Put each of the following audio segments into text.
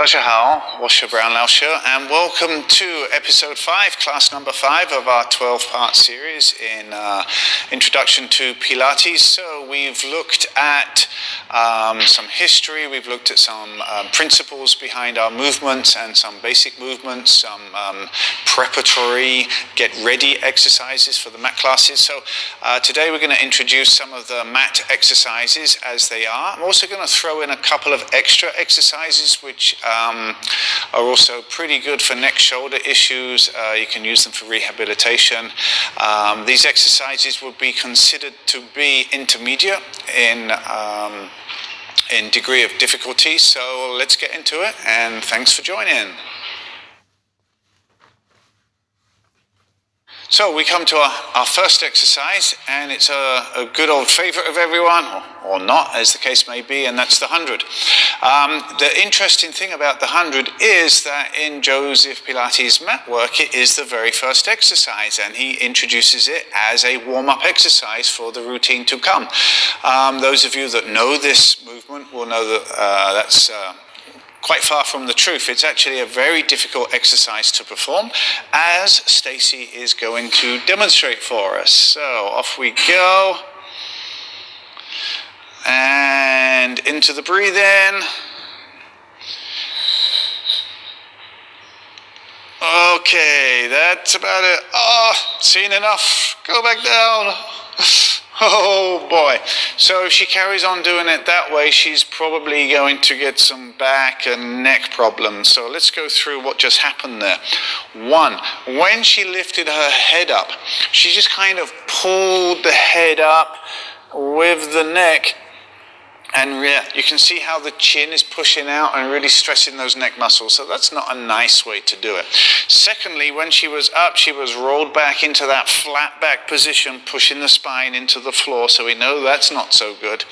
大家好，我是 Brown 老师 and welcome to episode 5, class number 5 of our 12-part series in Introduction to Pilates. So we've looked at some history, we've looked at some principles behind our movements and some basic movements, some preparatory get ready exercises for the mat classes. So today we're going to introduce some of the mat exercises as they are. I'm also going to throw in a couple of extra exercises which are also pretty good for neck shoulder issues. You can use them for rehabilitation. These exercises would be considered to be intermediate in degree of difficulty. So let's get into it, and thanks for joining. So we come to our first exercise, and it's a good old favorite of everyone, or not, as the case may be, and that's the 100. The interesting thing about the 100 is that in Joseph Pilates' mat work, it is the very first exercise, and he introduces it as a warm-up exercise for the routine to come. Those of you that know this movement will know that that's quite far from the truth. It's actually a very difficult exercise to perform, as Stacy is going to demonstrate for us. So off we go. And into the breathe-in. Okay, that's about it. Oh, seen enough. Go back down. Oh boy. So if she carries on doing it that way, she's probably going to get some back and neck problems. So let's go through what just happened there. 1, when she lifted her head up, she just kind of pulled the head up with the neck. And you can see how the chin is pushing out and really stressing those neck muscles. So that's not a nice way to do it. Secondly, when she was up, she was rolled back into that flat back position, pushing the spine into the floor. So we know that's not so good.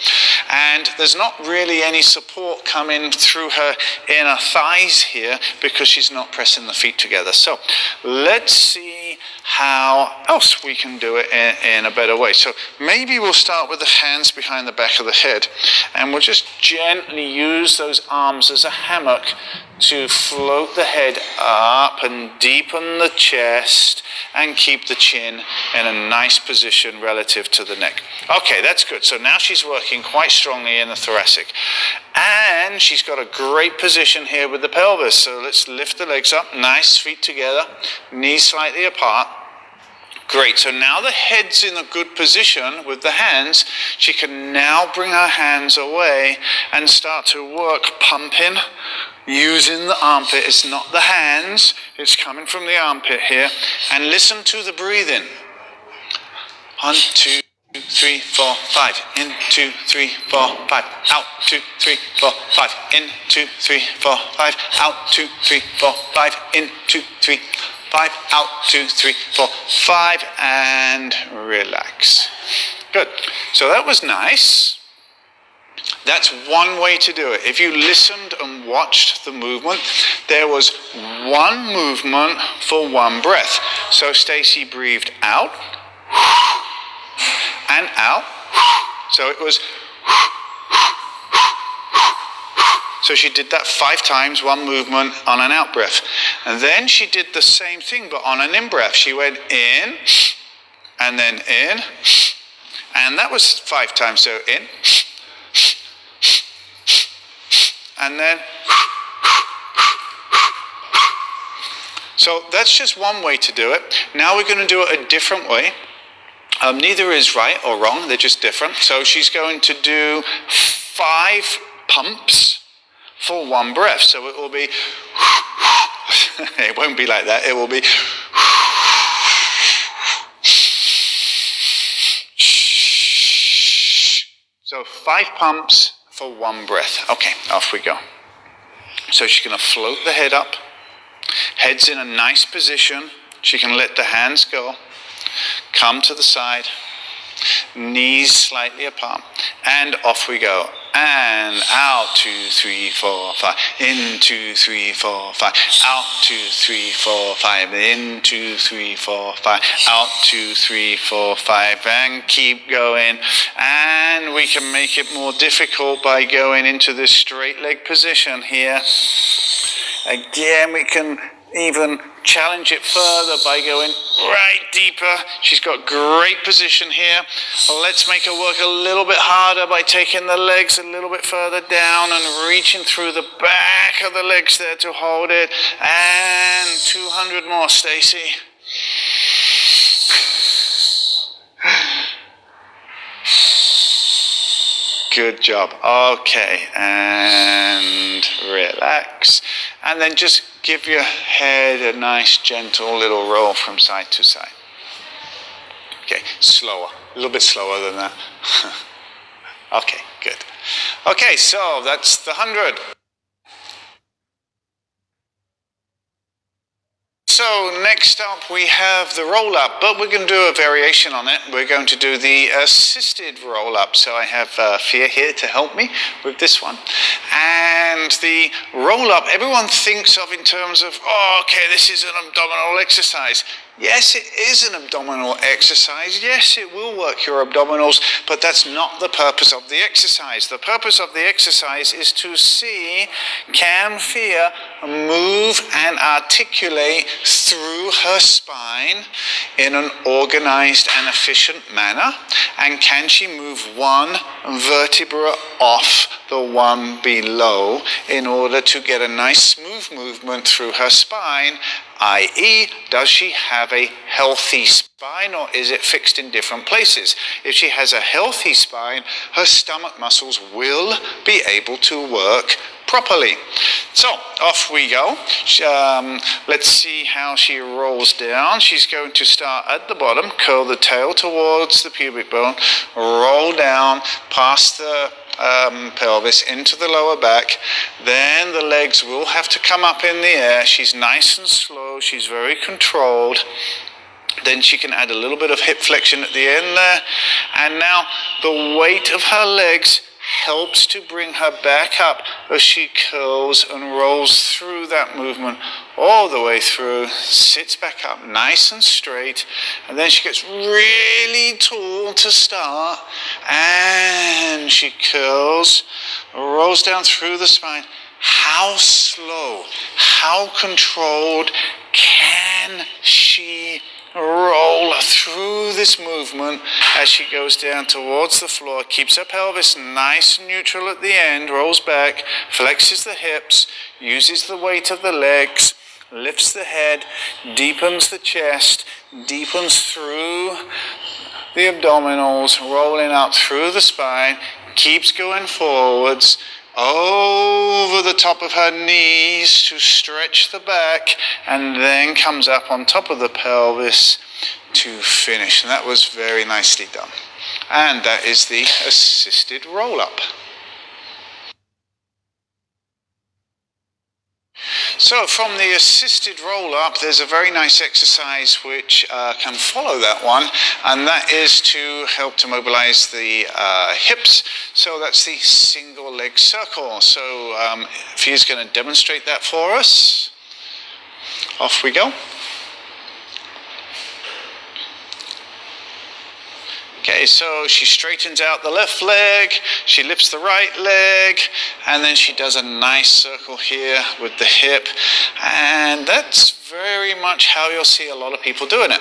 And there's not really any support coming through her inner thighs here because she's not pressing the feet together. So let's see how else we can do it in a better way. So maybe we'll start with the hands behind the back of the head. And we'll just gently use those arms as a hammock to float the head up and deepen the chest and keep the chin in a nice position relative to the neck. Okay, that's good. So now she's working quite strongly in the thoracic. And she's got a great position here with the pelvis. So let's lift the legs up, nice feet together, knees slightly apart. Great, so now the head's in a good position with the hands. She can now bring her hands away and start to work pumping using the armpit. It's not the hands, it's coming from the armpit here. And listen to the breathing. 1, 2, 3, 4, 5. In, 2, 3, 4, 5. Out, 2, 3, 4, 5. In, 2, 3, 4, 5. Out, 2, 3, 4, 5. In, 2, 3, 5, out, 2, 3, 4, 5, and relax. Good. So that was nice. That's one way to do it. If you listened and watched the movement, there was one movement for one breath. So Stacy breathed out and out. So it was. So she did that 5 times, one movement on an out breath. And then she did the same thing, but on an in breath. She went in, and then in, and that was 5 times. So in, and then. So that's just one way to do it. Now we're going to do it a different way. Neither is right or wrong, they're just different. So she's going to do 5 pumps for one breath. So it will be, it won't be like that, it will be, so 5 pumps for one breath. Okay, off we go. So she's going to float the head up, head's in a nice position, she can let the hands go, come to the side, knees slightly apart, and off we go. And out, 2, 3, 4, 5. In, 2, 3, 4, 5. Out, 2, 3, 4, 5. In, 2, 3, 4, 5. Out, 2, 3, 4, 5. And keep going. And we can make it more difficult by going into this straight leg position here. Again, we can even challenge it further by going right deeper. She's got great position here. Let's make her work a little bit harder by taking the legs a little bit further down and reaching through the back of the legs there to hold it. And 200 more, Stacy. Good job. Okay, and relax. And then just give your head a nice gentle little roll from side to side. Okay, slower. A little bit slower than that. Okay, good. Okay, so that's the 100. So next up we have the roll up, but we're going to do a variation on it. We're going to do the assisted roll up. So I have Fia here to help me with this one. And the roll up, everyone thinks of in terms of, oh, okay, this is an abdominal exercise. Yes, it is an abdominal exercise. Yes, it will work your abdominals, but that's not the purpose of the exercise. The purpose of the exercise is to see, can Fia move and articulate through her spine in an organized and efficient manner? And can she move one vertebra off the one below in order to get a nice smooth movement through her spine? I.e., does she have a healthy spine, or is it fixed in different places? If she has a healthy spine, her stomach muscles will be able to work properly. So off we go. Let's see how she rolls down. She's going to start at the bottom, curl the tail towards the pubic bone, roll down past the pelvis into the lower back. Then the legs will have to come up in the air. She's nice and slow. She's very controlled. Then she can add a little bit of hip flexion at the end there. And now the weight of her legs helps to bring her back up as she curls and rolls through that movement all the way through, sits back up nice and straight, and then she gets really tall to start, and she curls, rolls down through the spine. How slow, how controlled can she roll through this movement as she goes down towards the floor, keeps her pelvis nice and neutral at the end, rolls back, flexes the hips, uses the weight of the legs, lifts the head, deepens the chest, deepens through the abdominals, rolling out through the spine, keeps going forwards, over the top of her knees to stretch the back, and then comes up on top of the pelvis to finish. And that was very nicely done. And that is the assisted roll-up. So from the assisted roll-up, there's a very nice exercise which can follow that one, and that is to help to mobilize the hips. So that's the single leg circle. So Fia's going to demonstrate that for us. Off we go. Okay, so she straightens out the left leg, she lifts the right leg, and then she does a nice circle here with the hip. And that's very much how you'll see a lot of people doing it.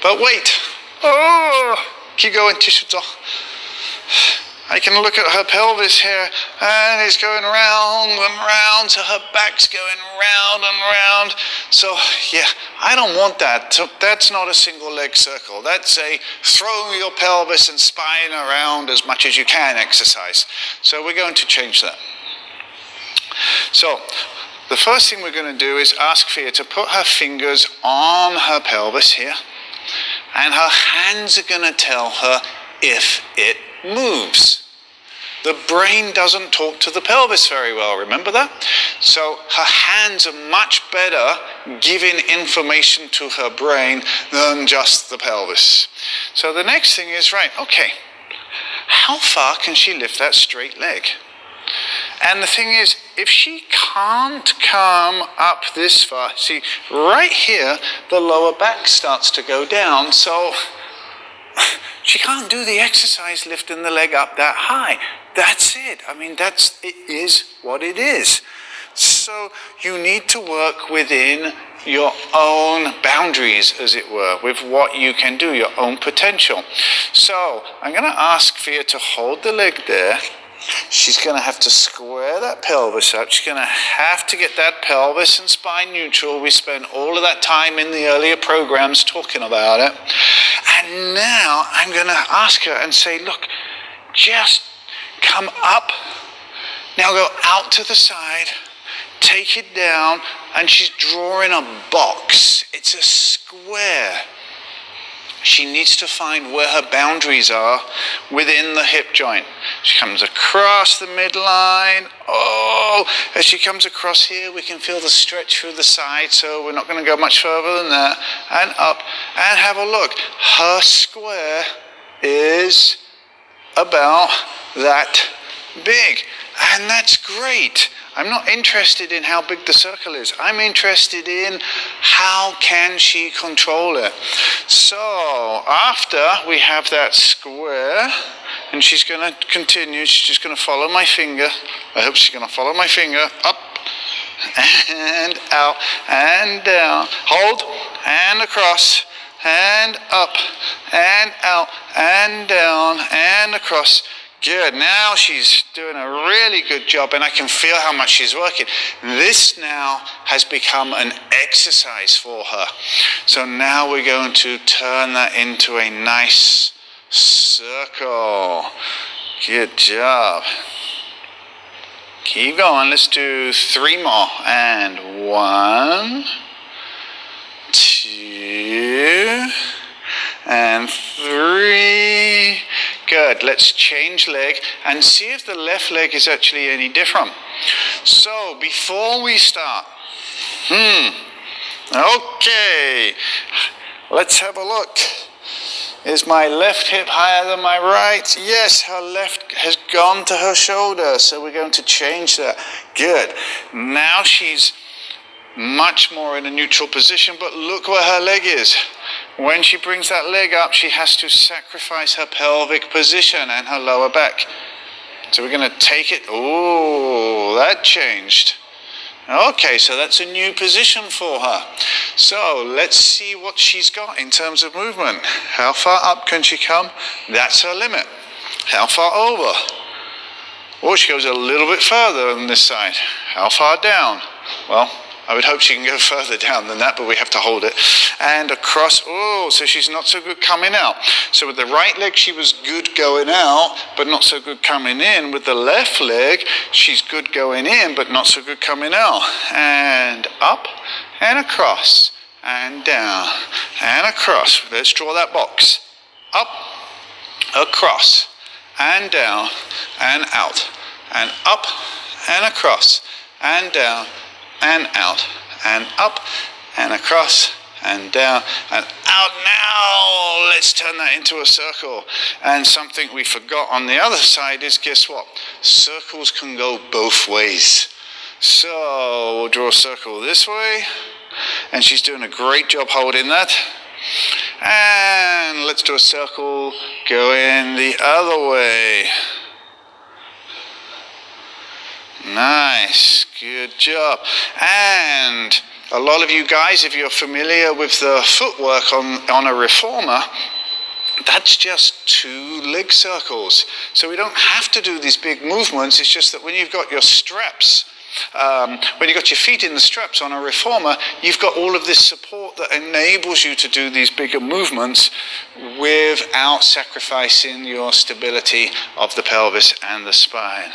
But wait, oh, keep going, Tishuto. I can look at her pelvis here, and it's going round and round, so her back's going round and round. So yeah, I don't want that. So that's not a single leg circle. That's a throw your pelvis and spine around as much as you can exercise. So we're going to change that. So the first thing we're going to do is ask Fia to put her fingers on her pelvis here, and her hands are going to tell her if it moves. The brain doesn't talk to the pelvis very well, remember that? So her hands are much better giving information to her brain than just the pelvis. So the next thing is, right, okay, how far can she lift that straight leg? And the thing is, if she can't come up this far, see, right here, the lower back starts to go down, so she can't do the exercise lifting the leg up that high. That's it. I mean, it is what it is. so you need to work within your own boundaries, as it were, with what you can do, your own potential. So I'm going to ask Fia to hold the leg there. She's going to have to square that pelvis up. She's going to have to get that pelvis and spine neutral. We spent all of that time in the earlier programs talking about it. And now I'm going to ask her and say, look, just come up. Now go out to the side. Take it down. And she's drawing a box. It's a square. She needs to find where her boundaries are within the hip joint. She comes across the midline. Oh, as she comes across here, we can feel the stretch through the side, so we're not going to go much further than that. And up, and have a look. Her square is about that big, and that's great. I'm not interested in how big the circle is. I'm interested in how can she control it. So after we have that square, and she's going to continue, she's just going to follow my finger. I hope she's going to follow my finger up and out and down. Hold and across and up and out and down and across. Good. Now she's doing a really good job, and I can feel how much she's working. This now has become an exercise for her. So now we're going to turn that into a nice circle. Good job. Keep going. Let's do 3 more. And 1, 2, and 3. Good. Let's change leg and see if the left leg is actually any different. So before we start, okay, let's have a look. Is my left hip higher than my right? Yes, her left has gone to her shoulder, so we're going to change that. Good. Now she's much more in a neutral position, but look where her leg is. When she brings that leg up, she has to sacrifice her pelvic position and her lower back. So we're going to take it. Oh, that changed. Okay, so that's a new position for her. So let's see what she's got in terms of movement. How far up can she come? That's her limit. How far over? Oh, she goes a little bit further on this side. How far down? Well, I would hope she can go further down than that, but we have to hold it. And across, oh, so she's not so good coming out. So with the right leg, she was good going out, but not so good coming in. With the left leg, she's good going in, but not so good coming out. And up, and across, and down, and across. Let's draw that box. Up, across, and down, and out, and up, and across, and down, and out, and up, and across, and down, and out. Now let's turn that into a circle. And something we forgot on the other side is, guess what? Circles can go both ways. So we'll draw a circle this way, and she's doing a great job holding that. And let's do a circle going the other way. Nice, good job. And a lot of you guys, if you're familiar with the footwork on a reformer, that's just 2 leg circles. So we don't have to do these big movements. It's just that when you've got your straps, when you've got your feet in the straps on a reformer, you've got all of this support that enables you to do these bigger movements without sacrificing your stability of the pelvis and the spine.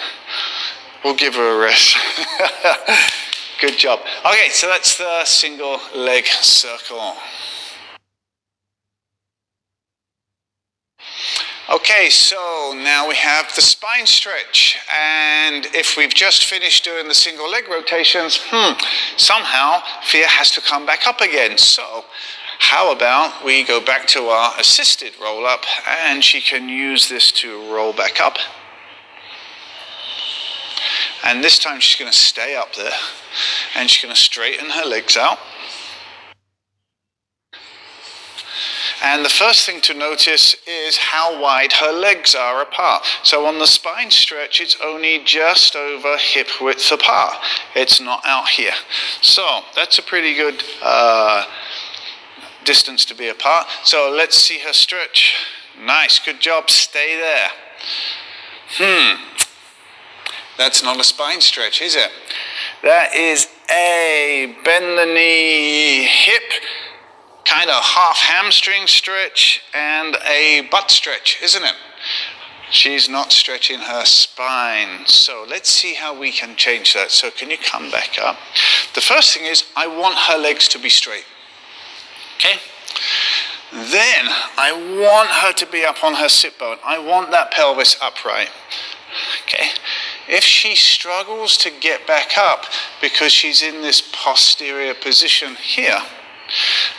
We'll give her a rest. Good job. Okay, so that's the single leg circle. Okay, so now we have the spine stretch. And if we've just finished doing the single leg rotations, somehow Fia has to come back up again. So how about we go back to our assisted roll up, and she can use this to roll back up. And this time she's going to stay up there, and she's going to straighten her legs out. And the first thing to notice is how wide her legs are apart. So on the spine stretch, it's only just over hip width apart. It's not out here. So that's a pretty good distance to be apart. So let's see her stretch. Nice, good job, stay there. That's not a spine stretch, is it? That is a bend the knee, hip, kind of half hamstring stretch and a butt stretch, isn't it? She's not stretching her spine. So let's see how we can change that. So can you come back up? The first thing is I want her legs to be straight. Okay? Then I want her to be up on her sit bone. I want that pelvis upright. Okay? If she struggles to get back up because she's in this posterior position here,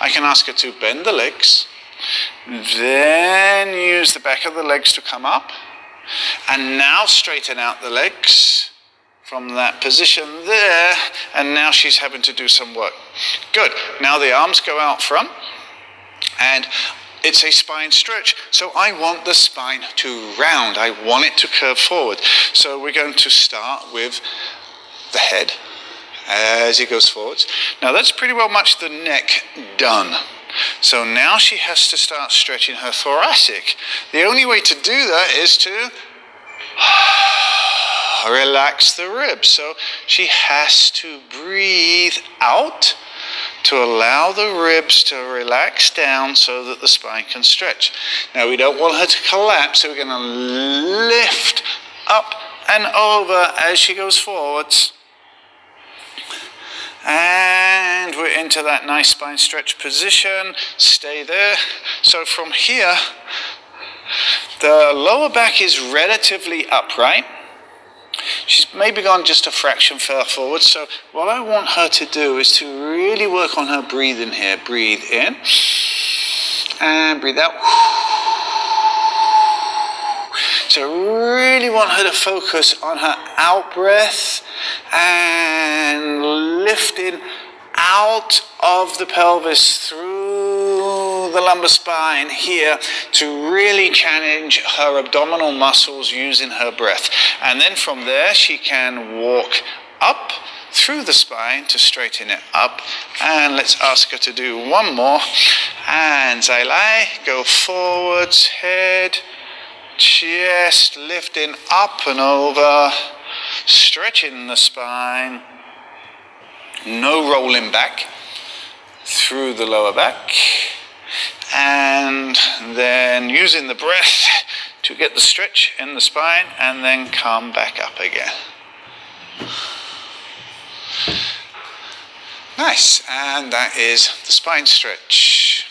I can ask her to bend the legs, then use the back of the legs to come up, and now straighten out the legs from that position there, and now she's having to do some work. Good. Now the arms go out front, and it's a spine stretch. So I want the spine to round. I want it to curve forward. So we're going to start with the head as it goes forwards. Now that's pretty well much the neck done. So now she has to start stretching her thoracic. The only way to do that is to relax the ribs. So she has to breathe out to allow the ribs to relax down so that the spine can stretch. Now we don't want her to collapse, so we're going to lift up and over as she goes forwards. And we're into that nice spine stretch position. Stay there. So from here, the lower back is relatively upright. She's maybe gone just a fraction further forward. So what I want her to do is to really work on her breathing here. Breathe in and breathe out. So really want her to focus on her out breath and lifting out of the pelvis through the lumbar spine here to really challenge her abdominal muscles using her breath. And then from there she can walk up through the spine to straighten it up. And let's ask her to do one more. Hands I lie, go forwards, head, chest, lifting up and over, stretching the spine, no rolling back through the lower back, and then using the breath to get the stretch in the spine and then come back up again. Nice, and that is the spine stretch.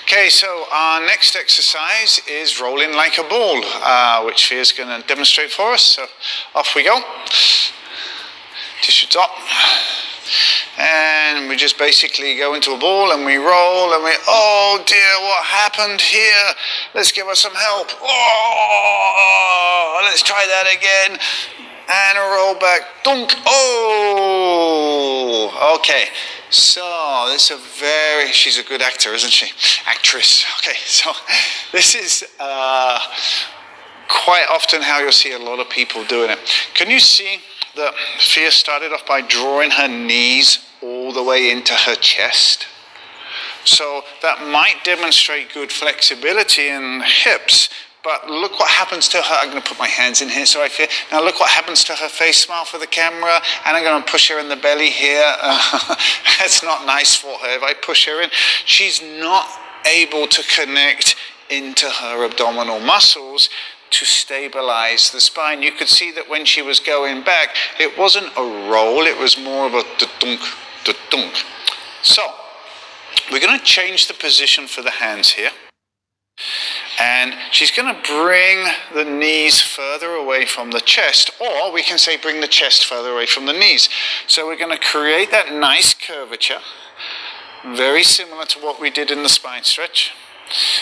Okay, so our next exercise is rolling like a ball, which Fia's going to demonstrate for us. So off we go. Tissue top. And we just basically go into a ball and we roll and we, oh dear, what happened here? Let's give us some help. Oh, let's try that again. And a roll back. Dunk. Oh, okay. So this is she's a good actor, isn't she? Actress. Okay, so this is quite often how you'll see a lot of people doing it. Can you see that Fia started off by drawing her knees all the way into her chest? So that might demonstrate good flexibility in hips. But look what happens to her. I'm going to put my hands in here so I feel. Now look what happens to her face. Smile for the camera. And I'm going to push her in the belly here. That's not nice for her. If I push her in, she's not able to connect into her abdominal muscles to stabilize the spine. You could see that when she was going back, it wasn't a roll. It was more of a da-dunk, da-dunk. So we're going to change the position for the hands here. And she's going to bring the knees further away from the chest, or we can say bring the chest further away from the knees. So we're going to create that nice curvature, very similar to what we did in the spine stretch,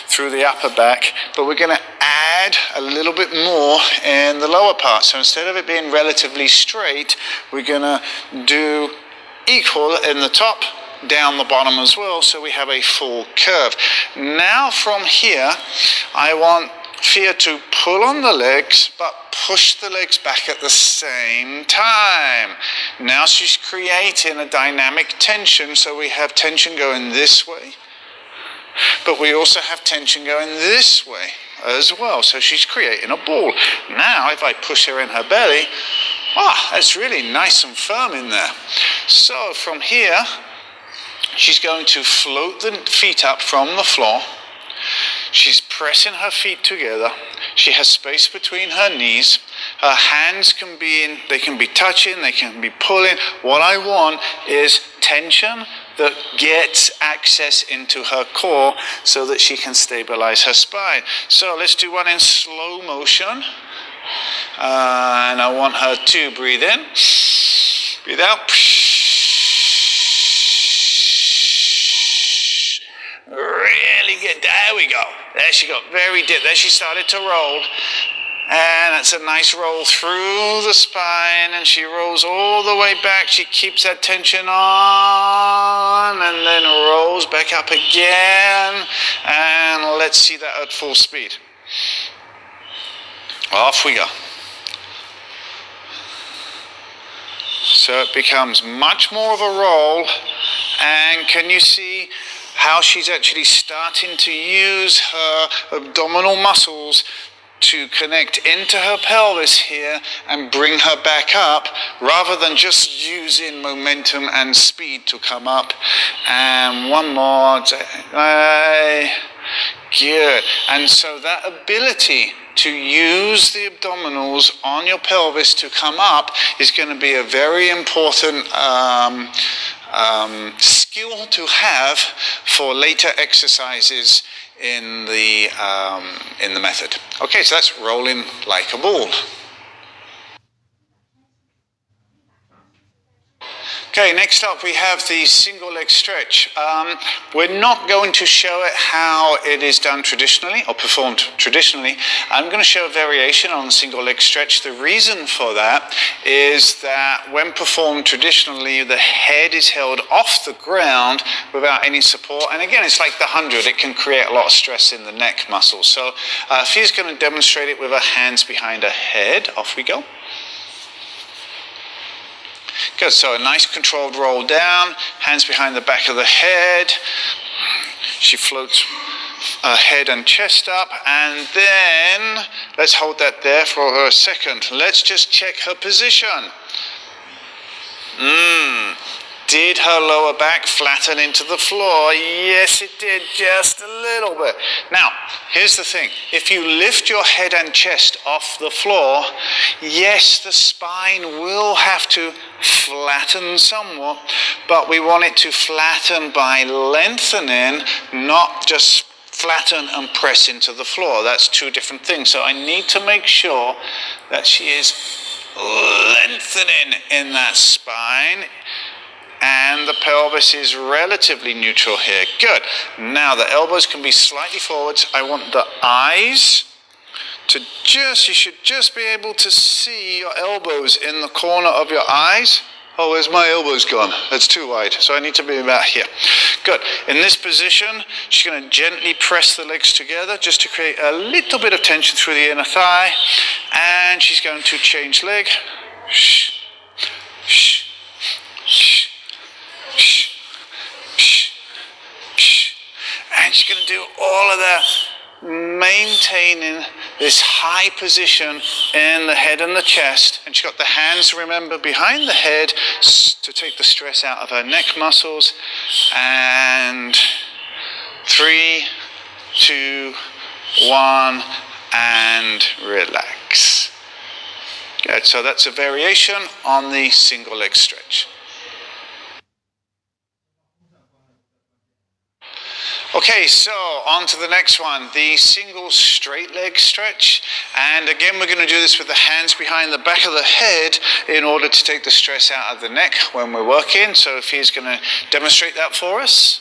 through the upper back, but we're going to add a little bit more in the lower part. So instead of it being relatively straight, we're going to do equal in the top down the bottom as well, so we have a full curve. Now from here, I want Fia to pull on the legs, but push the legs back at the same time. Now she's creating a dynamic tension, so we have tension going this way, but we also have tension going this way as well, so she's creating a ball. Now if I push her in her belly, that's really nice and firm in there. So from here, she's going to float the feet up from the floor. She's pressing her feet together. She has space between her knees. Her hands can be in, they can be touching, they can be pulling. What I want is tension that gets access into her core so that she can stabilize her spine. So let's do one in slow motion. And I want her to breathe in, breathe out. Really good. There we go. There she got very deep. There she started to roll. And that's a nice roll through the spine, and she rolls all the way back. She keeps that tension on and then rolls back up again. And let's see that at full speed. Off we go. So it becomes much more of a roll, and can you see how she's actually starting to use her abdominal muscles to connect into her pelvis here and bring her back up, rather than just using momentum and speed to come up. And one more. Good. And so that ability to use the abdominals on your pelvis to come up is going to be a very important skill to have for later exercises in the method. Okay, so that's rolling like a ball. Okay, next up we have the single leg stretch. We're not going to show it how it is done traditionally or performed traditionally. I'm going to show a variation on the single leg stretch. The reason for that is that when performed traditionally, the head is held off the ground without any support. And again, it's like the 100. It can create a lot of stress in the neck muscles. So Fia's going to demonstrate it with her hands behind her head. Off we go. Good, so a nice controlled roll down, hands behind the back of the head. She floats her head and chest up, and then let's hold that there for a second. Let's just check her position. Did her lower back flatten into the floor? Yes, it did, just a little bit. Now, here's the thing. If you lift your head and chest off the floor, yes, the spine will have to flatten somewhat, but we want it to flatten by lengthening, not just flatten and press into the floor. That's two different things. So I need to make sure that she is lengthening in that spine, and the pelvis is relatively neutral here. Good. Now the elbows can be slightly forwards. I want the eyes to you should just be able to see your elbows in the corner of your eyes. Oh, where's my elbows gone? That's too wide, so I need to be about here. Good. In this position, she's going to gently press the legs together just to create a little bit of tension through the inner thigh. And she's going to change leg. Shh. Shh. Shh. Shh. Shh. Shh. And she's going to do all of that, maintaining this high position in the head and the chest. And she's got the hands, remember, behind the head to take the stress out of her neck muscles. And 3, 2, 1, and relax. Good. So that's a variation on the single leg stretch. Okay, so on to the next one, the single straight leg stretch. And again, we're going to do this with the hands behind the back of the head in order to take the stress out of the neck when we're working. So Fia's going to demonstrate that for us.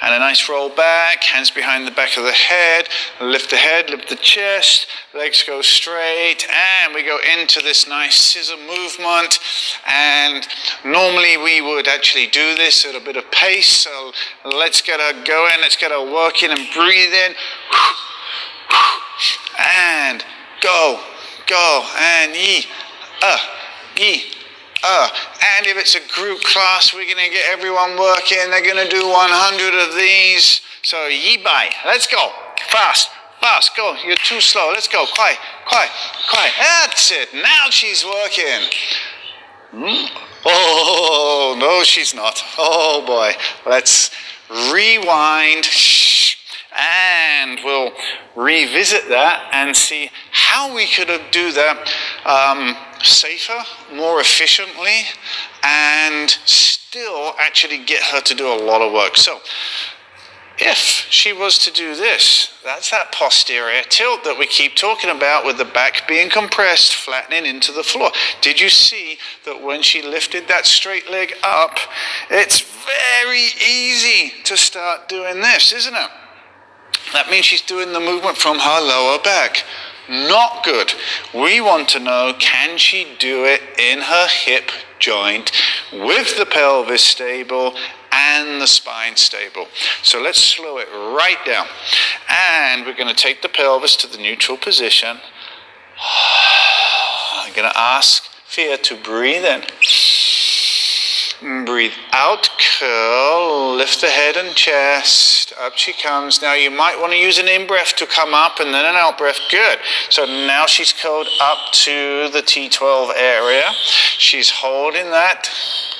And a nice roll back, hands behind the back of the head, lift the chest, legs go straight, and we go into this nice scissor movement. And normally we would actually do this at a bit of pace, so let's get her going, let's get her working and breathe in. And go, and ye, and if it's a group class, we're going to get everyone working. They're going to do 100 of these. So ye bai, let's go, fast, go, you're too slow, let's go, quiet, that's it, now she's working. Oh, no, she's not. Oh boy, let's rewind. And we'll revisit that and see how we could do that safer, more efficiently, and still actually get her to do a lot of work. So if she was to do this, that's that posterior tilt that we keep talking about with the back being compressed, flattening into the floor. Did you see that when she lifted that straight leg up, it's very easy to start doing this, isn't it? That means she's doing the movement from her lower back. Not good. We want to know, can she do it in her hip joint with the pelvis stable and the spine stable? So let's slow it right down. And we're going to take the pelvis to the neutral position. I'm going to ask Fia to breathe in. Breathe out, curl, lift the head and chest, up she comes. Now you might want to use an in-breath to come up and then an out-breath. Good. So now she's curled up to the T12 area. She's holding that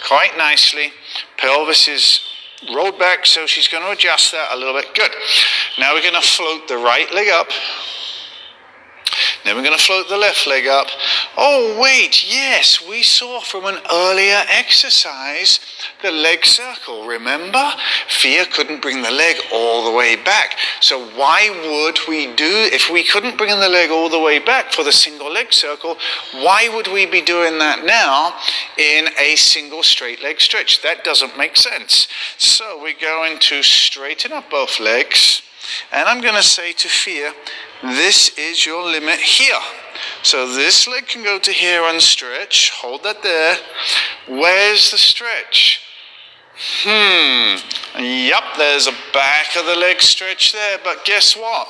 quite nicely. Pelvis is rolled back, so she's going to adjust that a little bit. Good. Now we're going to float the right leg up. Then we're going to float the left leg up. Oh, wait, yes, we saw from an earlier exercise the leg circle. Remember? Fia couldn't bring the leg all the way back. So why would we do, if we couldn't bring the leg all the way back for the single leg circle, why would we be doing that now in a single straight leg stretch? That doesn't make sense. So we're going to straighten up both legs. And I'm going to say to Fia, this is your limit here. So this leg can go to here and stretch. Hold that there. Where's the stretch? Yup, there's a back of the leg stretch there. But guess what?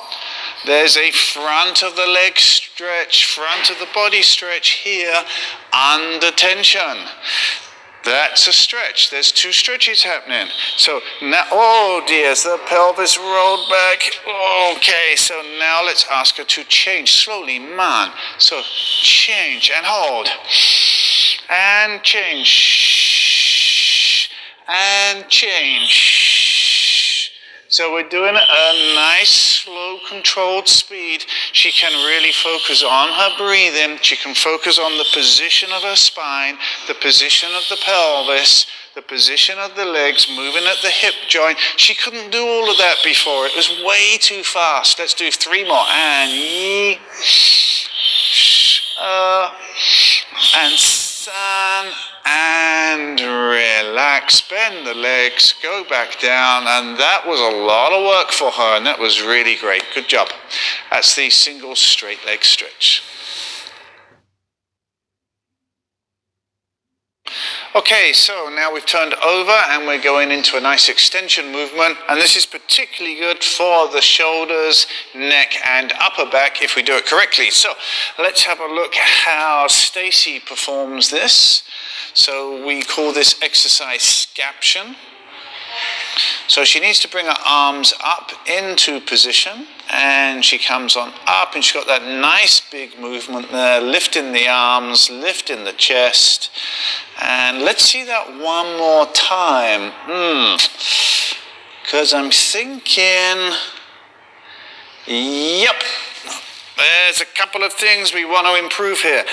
There's a front of the leg stretch, front of the body stretch here under tension. That's a stretch. There's two stretches happening. So now, oh dear, the pelvis rolled back. Okay, so now let's ask her to change slowly, man. So change and hold. And change. And change. So we're doing a nice, slow, controlled speed. She can really focus on her breathing. She can focus on the position of her spine, the position of the pelvis, the position of the legs, moving at the hip joint. She couldn't do all of that before. It was way too fast. Let's do 3 more. And yi, and san, and relax, bend the legs, go back down, and that was a lot of work for her, and that was really great. Good job. That's the single straight leg stretch. Okay, so now we've turned over and we're going into a nice extension movement, and this is particularly good for the shoulders, neck and upper back if we do it correctly. So let's have a look how Stacy performs this. So we call this exercise scaption. So she needs to bring her arms up into position, and she comes on up, and she's got that nice big movement there, lifting the arms, lifting the chest. And let's see that one more time, because I'm thinking, yep, there's a couple of things we want to improve here.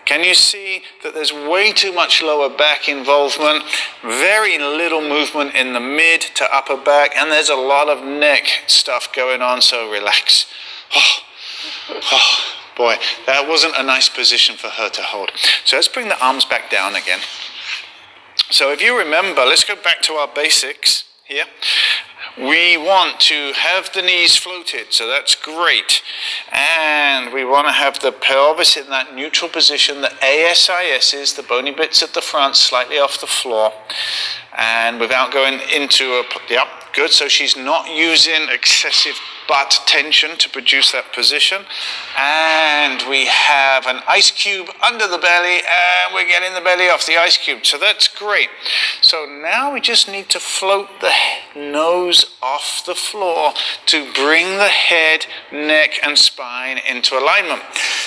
Can you see that there's way too much lower back involvement, very little movement in the mid to upper back, and there's a lot of neck stuff going on, so relax. Oh boy, that wasn't a nice position for her to hold. So let's bring the arms back down again. So if you remember, let's go back to our basics here. we want to have the knees floated, so that's great. And we want to have the pelvis in that neutral position, the ASIS is, the bony bits at the front, slightly off the floor. And without going into a, yep, good. So she's not using excessive butt tension to produce that position. And we have an ice cube under the belly, and we're getting the belly off the ice cube. So that's great. So now we just need to float the nose off the floor to bring the head, neck, and spine into alignment.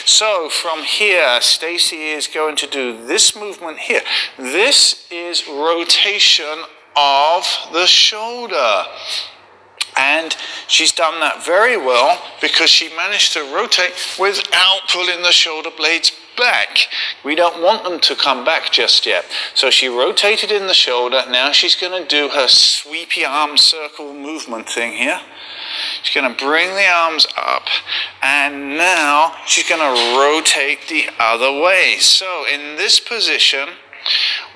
So from here, Stacy is going to do this movement here. This is rotation of the shoulder. And she's done that very well because she managed to rotate without pulling the shoulder blades back. We don't want them to come back just yet. So she rotated in the shoulder. Now she's going to do her sweepy arm circle movement thing here. She's going to bring the arms up, and now she's going to rotate the other way. So in this position,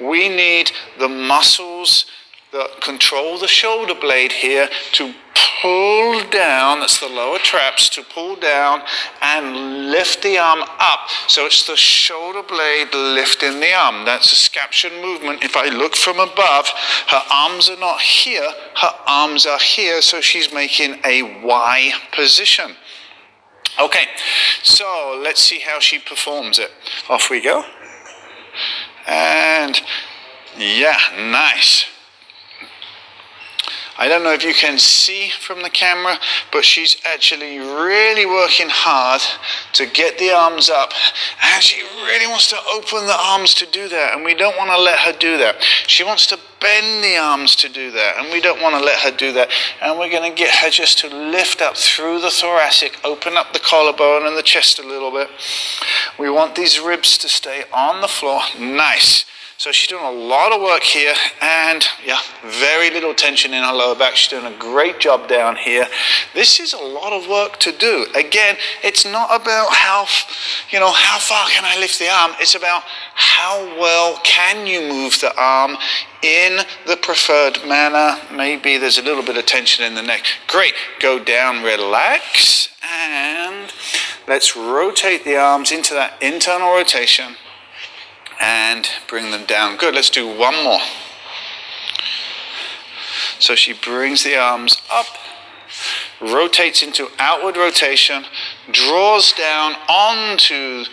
we need the muscles that control the shoulder blade here to pull down, that's the lower traps, to pull down and lift the arm up. So it's the shoulder blade lifting the arm. That's a scaption movement. If I look from above, her arms are not here, her arms are here, so she's making a Y position. Okay, so let's see how she performs it. Off we go. And yeah, nice. I don't know if you can see from the camera, but she's actually really working hard to get the arms up. And she really wants to open the arms to do that, and we don't want to let her do that. She wants to bend the arms to do that, and we don't want to let her do that. And we're going to get her just to lift up through the thoracic, open up the collarbone and the chest a little bit. We want these ribs to stay on the floor. Nice. So she's doing a lot of work here, and yeah, very little tension in her lower back. She's doing a great job down here. This is a lot of work to do. Again, it's not about how far can I lift the arm. It's about how well can you move the arm in the preferred manner. Maybe there's a little bit of tension in the neck. Great. Go down, relax, and let's rotate the arms into that internal rotation. And bring them down. Good, let's do one more. So she brings the arms up, rotates into outward rotation, draws down onto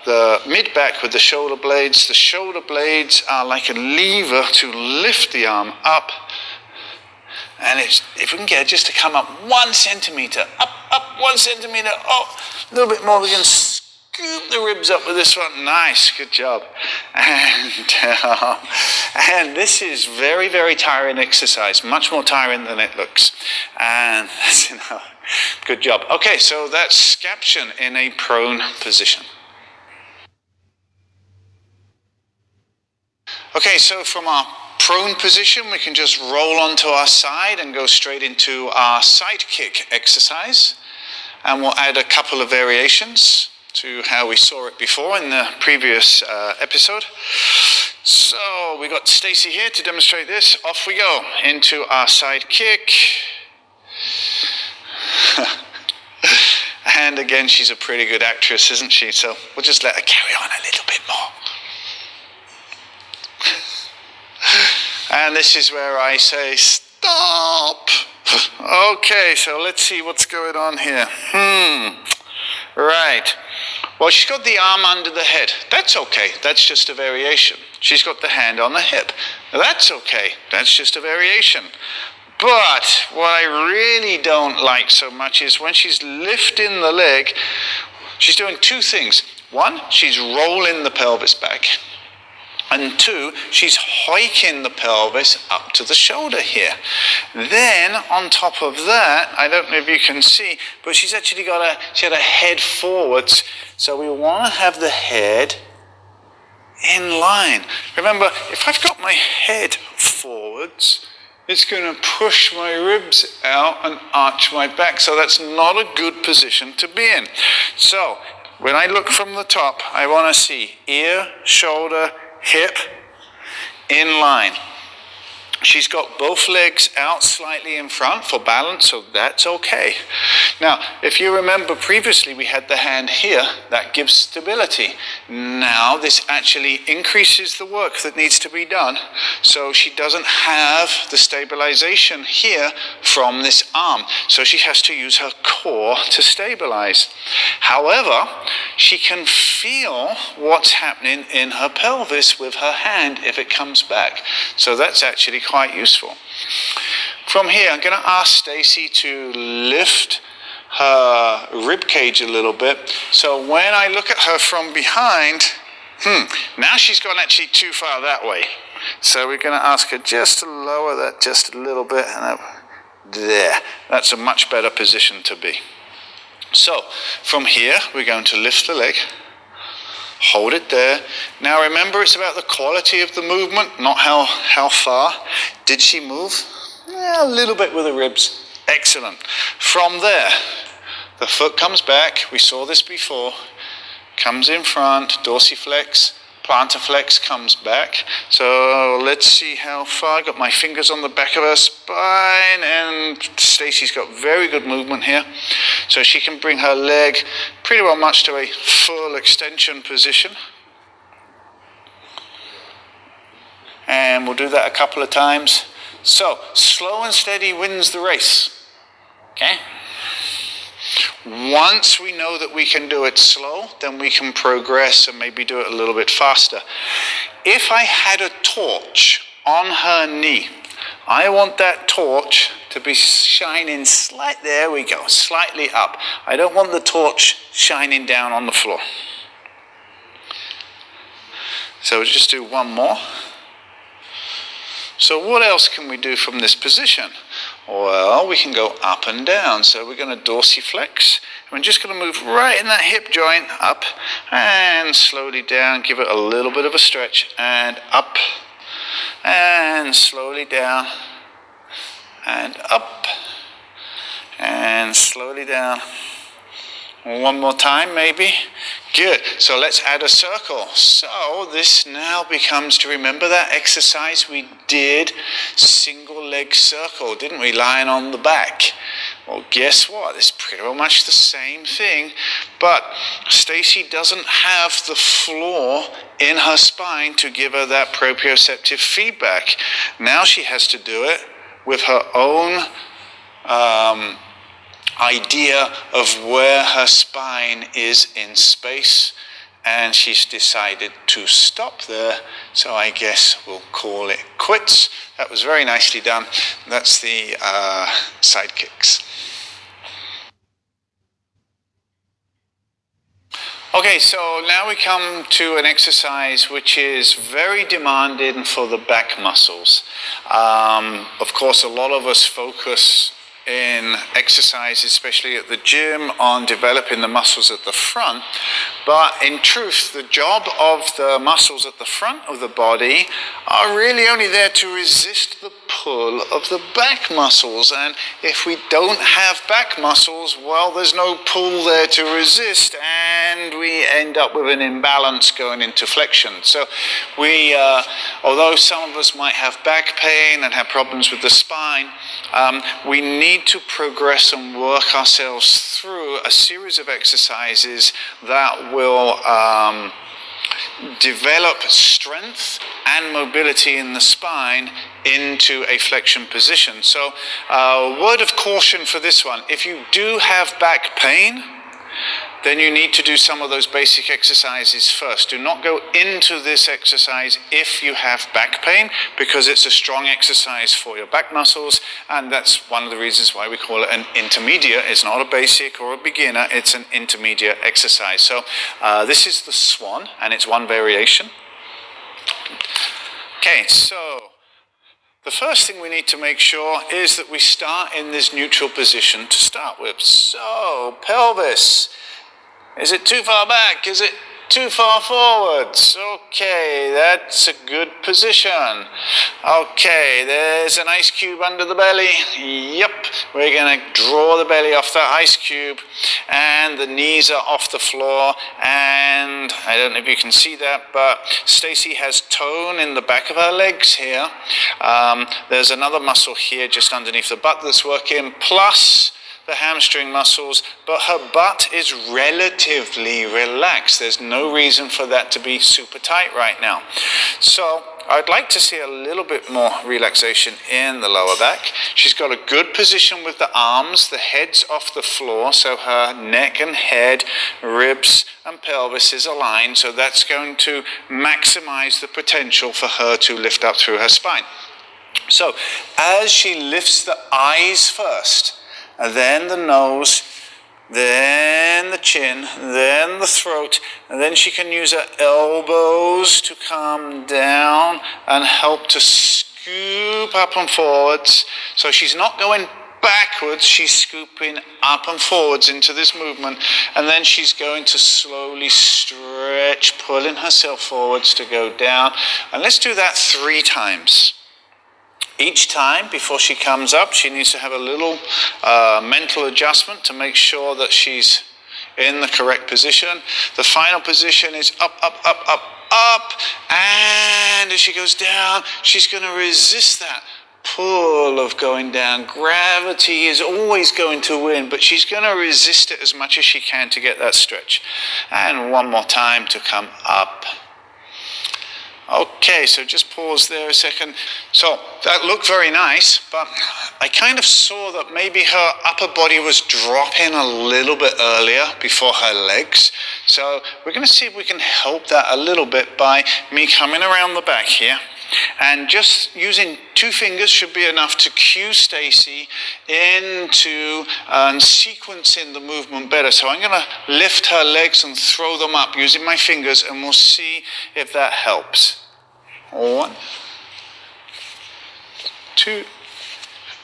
the mid-back with the shoulder blades. The shoulder blades are like a lever to lift the arm up. And if we can get it just to come up 1 centimeter, up 1 centimeter, oh, a little bit more, we can scoop the ribs up with this one. Nice, good job. And this is very, very tiring exercise, much more tiring than it looks. And that's enough. Good job. Okay, so that's scaption in a prone position. Okay, so from our prone position, we can just roll onto our side and go straight into our side kick exercise. And we'll add a couple of variations to how we saw it before in the previous episode. So we got Stacy here to demonstrate this. Off we go into our side kick. And again, she's a pretty good actress, isn't she? So we'll just let her carry on a little bit more. And this is where I say, stop. Okay, so let's see what's going on here. Right. Well, she's got the arm under the head. That's okay. That's just a variation. She's got the hand on the hip. That's okay. That's just a variation. But what I really don't like so much is when she's lifting the leg, she's doing two things. One, she's rolling the pelvis back. And two, she's hiking the pelvis up to the shoulder here. Then, on top of that, I don't know if you can see, but she's actually she had a head forwards. So we want to have the head in line. Remember, if I've got my head forwards, it's going to push my ribs out and arch my back. So that's not a good position to be in. So, when I look from the top, I want to see ear, shoulder, hip in line. She's got both legs out slightly in front for balance, so that's okay. Now, if you remember previously, we had the hand here. That gives stability. Now, this actually increases the work that needs to be done, so she doesn't have the stabilization here from this arm. So she has to use her core to stabilize. However, she can feel what's happening in her pelvis with her hand if it comes back. So that's actually quite useful. From here, I'm going to ask Stacy to lift her rib cage a little bit. So when I look at her from behind, now she's gone actually too far that way. So we're going to ask her just to lower that just a little bit. And there. That's a much better position to be. So from here, we're going to lift the leg. Hold it there. Now remember, it's about the quality of the movement, not how far. Did she move? A little bit with the ribs. Excellent. From there, the foot comes back. We saw this before. Comes in front, dorsiflex. Plantar flex comes back. So let's see how far. I got my fingers on the back of her spine, and Stacy's got very good movement here. So she can bring her leg pretty well much to a full extension position. And we'll do that a couple of times. So slow and steady wins the race. Okay? Once we know that we can do it slow, then we can progress and maybe do it a little bit faster. If I had a torch on her knee, I want that torch to be shining there we go, slightly up. I don't want the torch shining down on the floor. So we'll just do one more. So what else can we do from this position? Well, we can go up and down. So we're going to dorsiflex. We're just going to move right in that hip joint, up and slowly down. Give it a little bit of a stretch, and up and slowly down and up and slowly down. One more time maybe. Good. So let's add a circle. So this now becomes, to remember that exercise we did, single leg circle, didn't we, lying on the back? Well, guess what? It's pretty much the same thing, but Stacy doesn't have the floor in her spine to give her that proprioceptive feedback. Now she has to do it with her own idea of where her spine is in space, and she's decided to stop there, so I guess we'll call it quits. That was very nicely done. That's the side kicks. Okay, so now we come to an exercise which is very demanding for the back muscles. Of course, a lot of us focus in exercise, especially at the gym, on developing the muscles at the front, but in truth, the job of the muscles at the front of the body are really only there to resist the pull of the back muscles, and if we don't have back muscles, well, there's no pull there to resist, and we end up with an imbalance going into flexion. So we, although some of us might have back pain and have problems with the spine, we need to progress and work ourselves through a series of exercises that will develop strength and mobility in the spine into a flexion position. So word of caution for this one: if you do have back pain, then you need to do some of those basic exercises first. Do not go into this exercise if you have back pain, because it's a strong exercise for your back muscles, and that's one of the reasons why we call it an intermediate. It's not a basic or a beginner, it's an intermediate exercise. So this is the swan, and it's one variation. Okay, so the first thing we need to make sure is that we start in this neutral position to start with. So pelvis. Is it too far back? Is it too far forwards. Okay, that's a good position. Okay, there's an ice cube under the belly. Yep, we're going to draw the belly off that ice cube, and the knees are off the floor, and I don't know if you can see that, but Stacey has tone in the back of her legs here. There's another muscle here just underneath the butt that's working, plus the hamstring muscles, but her butt is relatively relaxed. There's no reason for that to be super tight right now. So I'd like to see a little bit more relaxation in the lower back. She's got a good position with the arms, the head's off the floor, so her neck and head, ribs and pelvis is aligned, so that's going to maximize the potential for her to lift up through her spine. So as she lifts the eyes first, and then the nose, then the chin, then the throat, and then she can use her elbows to come down and help to scoop up and forwards. So she's not going backwards, she's scooping up and forwards into this movement, and then she's going to slowly stretch, pulling herself forwards to go down. And let's do that 3 times. Each time before she comes up, she needs to have a little mental adjustment to make sure that she's in the correct position. The final position is up, up, up, up, up, and as she goes down, she's going to resist that pull of going down. Gravity is always going to win, but she's going to resist it as much as she can to get that stretch. And one more time to come up. Okay, so just pause there a second. So that looked very nice, but I kind of saw that maybe her upper body was dropping a little bit earlier before her legs. So we're going to see if we can help that a little bit by me coming around the back here. And just using 2 fingers should be enough to cue Stacey into sequencing the movement better. So I'm going to lift her legs and throw them up using my fingers, and we'll see if that helps. 1, 2,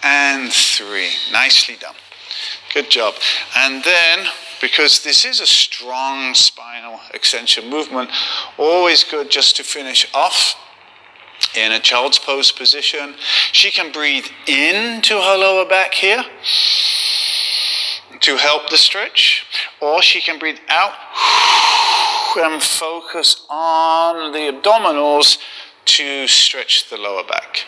and 3. Nicely done. Good job. And then, because this is a strong spinal extension movement, always good just to finish off in a child's pose position. She can breathe into her lower back here to help the stretch, or she can breathe out and focus on the abdominals to stretch the lower back.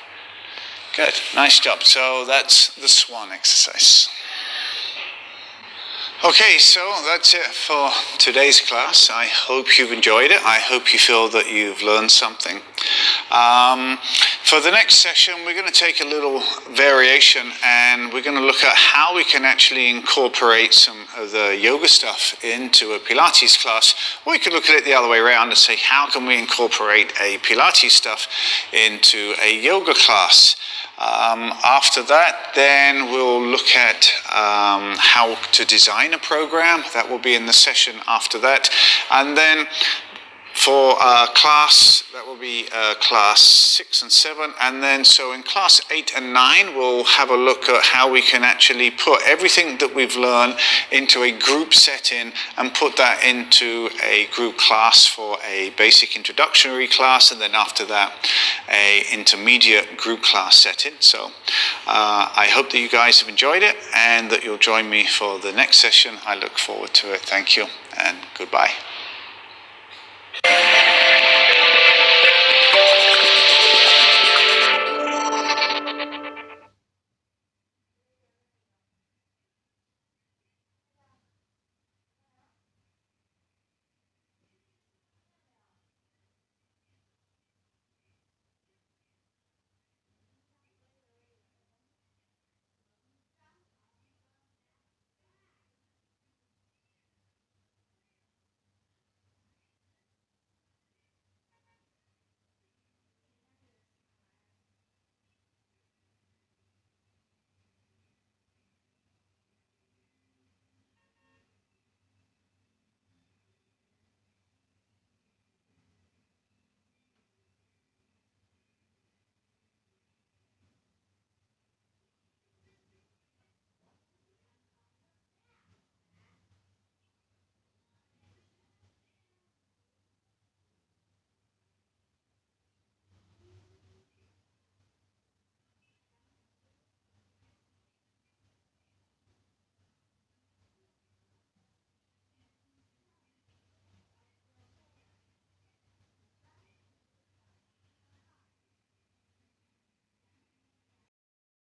Good, nice job. So that's the swan exercise. Okay, so that's it for today's class. I hope you've enjoyed it. I hope you feel that you've learned something. For the next session, we're going to take a little variation, and we're going to look at how we can actually incorporate some of the yoga stuff into a Pilates class. Or we could look at it the other way around and say, how can we incorporate a Pilates stuff into a yoga class? After that, then we'll look at how to design a program. That will be in the session after that. And then for class, that will be class 6 and 7. And then so in class 8 and 9, we'll have a look at how we can actually put everything that we've learned into a group setting and put that into a group class for a basic introductory class, and then after that, a intermediate group class setting. So I hope that you guys have enjoyed it and that you'll join me for the next session. I look forward to it. Thank you and goodbye.